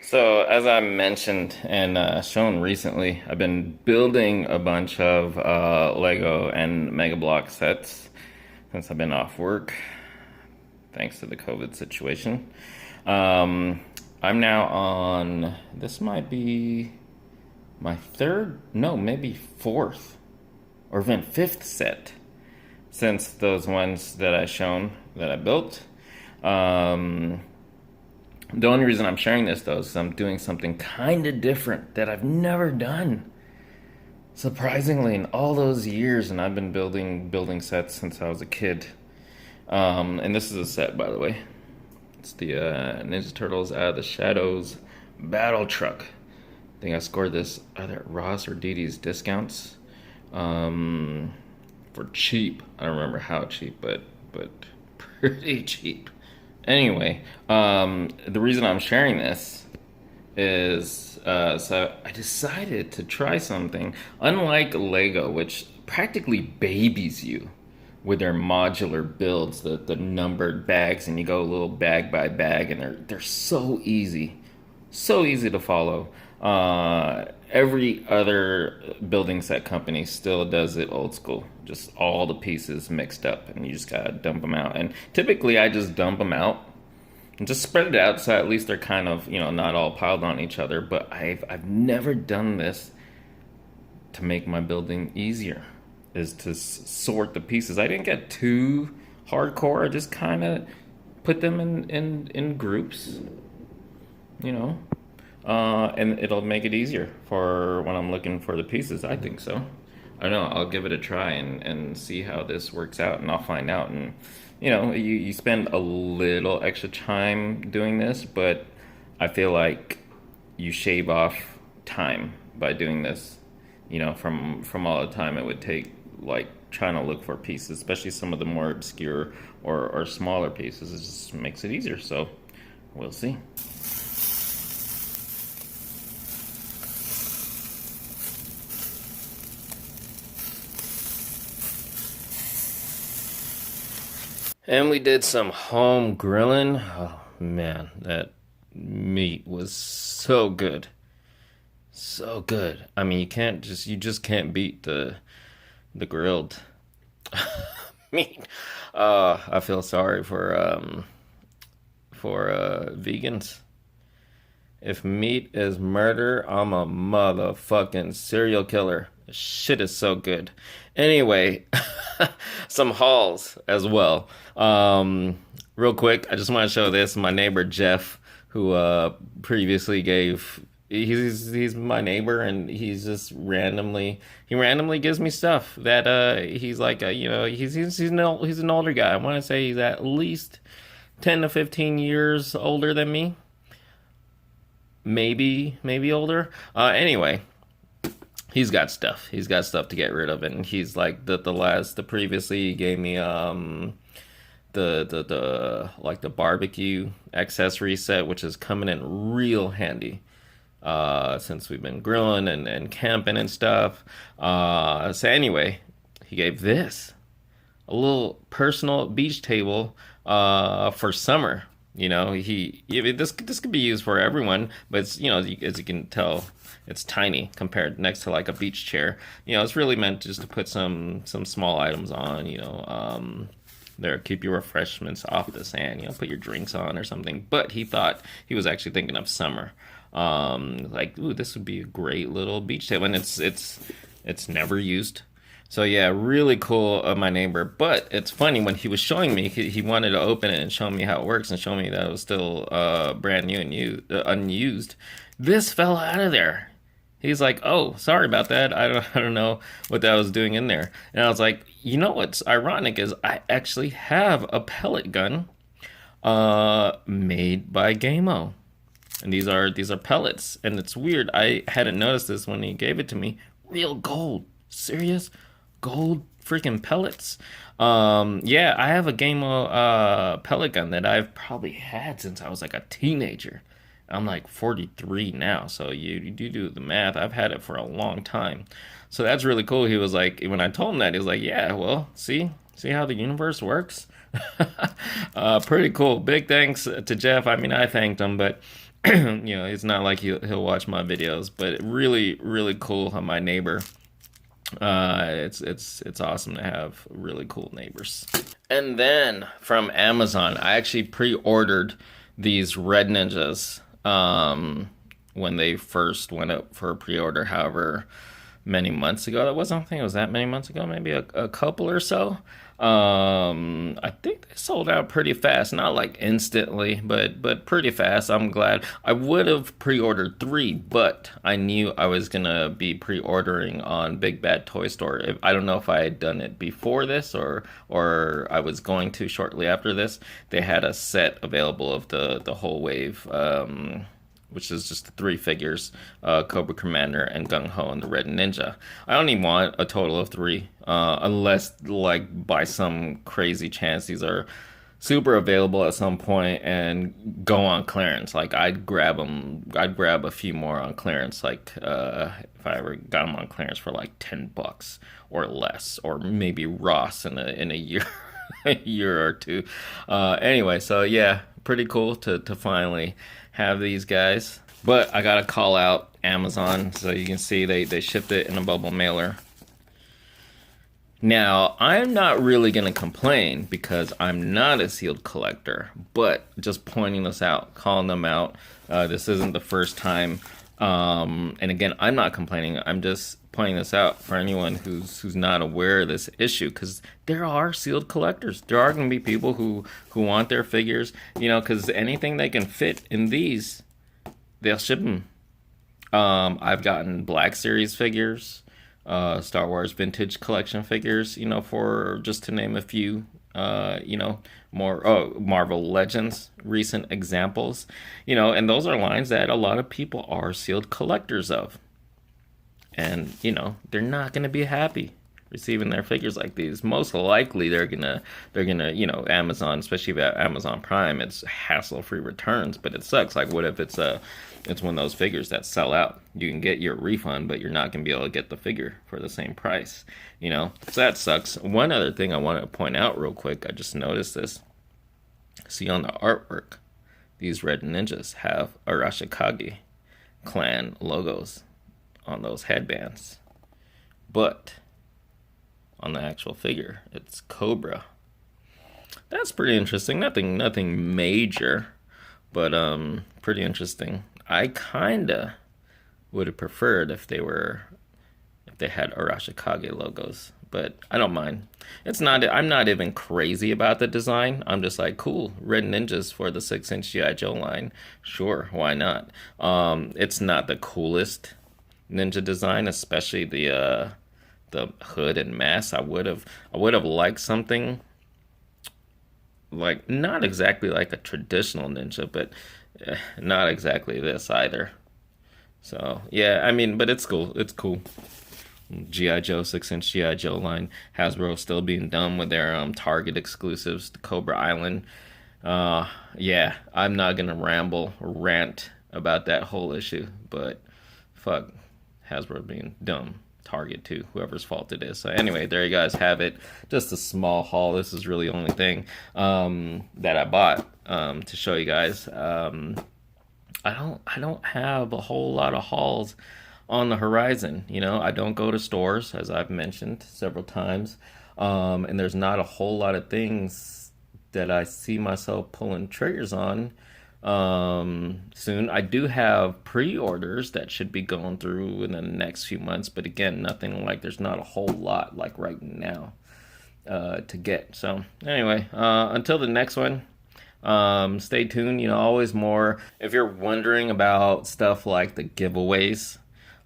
So, as I mentioned and shown recently, I've been building a bunch of Lego and Mega Block sets since I've been off work, thanks to the COVID situation. Um, I'm now on, this might be my third, no, maybe fourth or even fifth set since those ones that I shown that I built. Um, The only reason I'm sharing this though is I'm doing something kind of different that I've never done. Surprisingly, in all those years, and I've been building sets since I was a kid. And this is a set, by the way. It's the Ninja Turtles Out of the Shadows Battle Truck. I think I scored this either at Ross or Didi's discounts um, for cheap. I don't remember how cheap, but pretty cheap. Anyway, the reason I'm sharing this is so I decided to try something unlike Lego, which practically babies you with their modular builds, the numbered bags, and you go little bag by bag, and they're so easy to follow. Every other building set company still does it old school, just all the pieces mixed up, and you just gotta dump them out. And typically, I just dump them out and just spread it out so at least they're kind of not all piled on each other. But I've never done this to make my building easier. Is to sort the pieces. I didn't get too hardcore. I just kind of put them in groups, you know, and it'll make it easier for when I'm looking for the pieces. I think so. I don't know. I'll give it a try and see how this works out, and I'll find out. And you spend a little extra time doing this, but I feel like you shave off time by doing this. From all the time it would take, like trying to look for pieces, especially some of the more obscure or smaller pieces. It just makes it easier. So we'll see. And we did some home grilling. Oh man, that meat was so good. So good. I mean, you just can't beat the grilled meat. I feel sorry for vegans. If meat is murder, I'm a motherfucking serial killer. Shit is so good. Anyway, some hauls as well. Real quick, I just want to show this. My neighbor Jeff, who previously gave. He's my neighbor, and he randomly gives me stuff that he's like he's an older guy. I want to say he's at least 10 to 15 years older than me, maybe older. Anyway, he's got stuff. He's got stuff to get rid of, and he's like the previously he gave me the like the barbecue accessory set, which is coming in real handy since we've been grilling and camping and stuff. So anyway, he gave this a little personal beach table for summer. This could be used for everyone, but it's as you can tell, it's tiny compared next to like a beach chair. It's really meant just to put some small items on. There, keep your refreshments off the sand. Put your drinks on or something. But he thought he was actually thinking of summer. Like, ooh, this would be a great little beach table, and it's never used. So yeah, really cool of my neighbor. But it's funny, when he was showing me, he wanted to open it and show me how it works and show me that it was still brand new and unused. This fell out of there. He's like, "Oh, sorry about that. I don't know what that was doing in there." And I was like, "You know what's ironic is I actually have a pellet gun made by Gameo. And these are pellets, and it's weird. I hadn't noticed this when he gave it to me. Real gold, serious gold freaking pellets. Yeah, I have a Gameo pellet gun that I've probably had since I was like a teenager. I'm like 43 now, so you do the math. I've had it for a long time, so that's really cool. He was like, when I told him that, he was like, "Yeah, well, see how the universe works." Pretty cool. Big thanks to Jeff. I mean, I thanked him, but You know, it's not like he'll watch my videos, but really, really cool how my neighbor. It's awesome to have really cool neighbors. And then from Amazon, I actually pre-ordered these Red Ninjas when they first went up for pre-order. However, many months ago. That wasn't, I don't think it was that many months ago, maybe a couple or so. I think they sold out pretty fast, not like instantly, but pretty fast. I'm glad. I would have pre-ordered three, but I knew I was gonna be pre-ordering on Big Bad Toy Store. I don't know if I had done it before this or I was going to shortly after this. They had a set available of the whole wave. Which is just the three figures, Cobra Commander and Gung Ho and the Red Ninja. I only want a total of three, unless, like, by some crazy chance these are super available at some point and go on clearance. Like, I'd grab them, I'd grab a few more on clearance, like, if I ever got them on clearance for like $10 or less, or maybe Ross in a year, a year or two. Anyway, so yeah, pretty cool to finally have these guys. But I gotta call out Amazon. So you can see they shipped it in a bubble mailer. Now, I'm not really gonna complain because I'm not a sealed collector, but just pointing this out, calling them out. This isn't the first time. And again, I'm not complaining. I'm just pointing this out for anyone who's not aware of this issue, because there are sealed collectors. There are going to be people who want their figures, you know, because anything they can fit in these, they'll ship them. I've gotten Black Series figures, Star Wars Vintage Collection figures, you know, for just to name a few. You know, more Marvel Legends, recent examples, you know, and those are lines that a lot of people are sealed collectors of. And, you know, they're not going to be happy receiving their figures like these. Most likely they're gonna, you know, Amazon, especially if Amazon Prime, it's hassle-free returns, but it sucks. Like, what if it's one of those figures that sell out? You can get your refund, but you're not gonna be able to get the figure for the same price, you know? So that sucks. One other thing I want to point out real quick, I just noticed this. See, on the artwork, these Red Ninjas have Arashikage clan logos on those headbands, but on the actual figure, it's Cobra. That's pretty interesting. Nothing major, but pretty interesting. I kinda would have preferred if they had Arashikage logos, but I don't mind. It's not. I'm not even crazy about the design. I'm just like, cool, Red Ninjas for the 6-inch GI Joe line. Sure, why not? It's not the coolest ninja design, especially the hood and mask. I would have liked something like, not exactly like a traditional ninja, but not exactly this either. So yeah, I mean, but it's cool. It's cool. GI Joe 6-inch GI Joe line. Hasbro still being done with their Target exclusives, the Cobra Island. Yeah, I'm not gonna ramble or rant about that whole issue, but fuck, Hasbro being dumb. Target too, whoever's fault it is. So anyway, there you guys have it. Just a small haul. This is really the only thing that I bought to show you guys. I don't have a whole lot of hauls on the horizon. You know, I don't go to stores, as I've mentioned several times, and there's not a whole lot of things that I see myself pulling triggers on soon. I do have pre-orders that should be going through in the next few months, but again, nothing like, there's not a whole lot like right now to get. So anyway, until the next one, stay tuned. You know, always more. If you're wondering about stuff like the giveaways,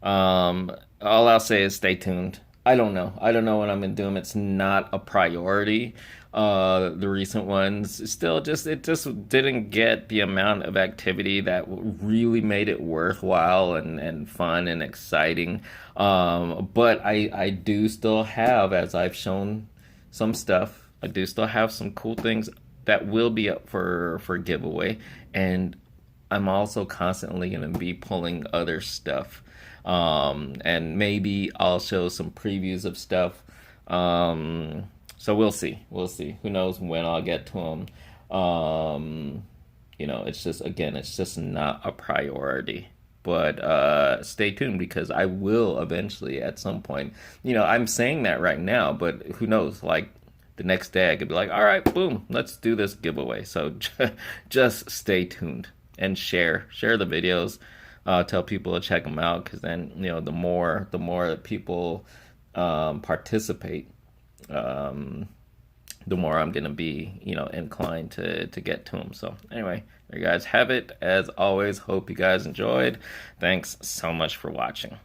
all I'll say is stay tuned. I don't know what I'm gonna do. It's not a priority. The recent ones still it just didn't get the amount of activity that really made it worthwhile and fun and exciting. But I do still have, as I've shown some stuff, I do still have some cool things that will be up for giveaway, and I'm also constantly going to be pulling other stuff, and maybe I'll show some previews of stuff. So we'll see. Who knows when I'll get to them. it's just, again, it's just not a priority. But stay tuned, because I will eventually at some point. I'm saying that right now, but who knows? Like the next day, I could be like, all right, boom, let's do this giveaway. So just stay tuned and share the videos. Tell people to check them out, because then the more that people participate, the more I'm gonna be, inclined to get to them. So anyway, there you guys have it. As always, hope you guys enjoyed. Thanks so much for watching.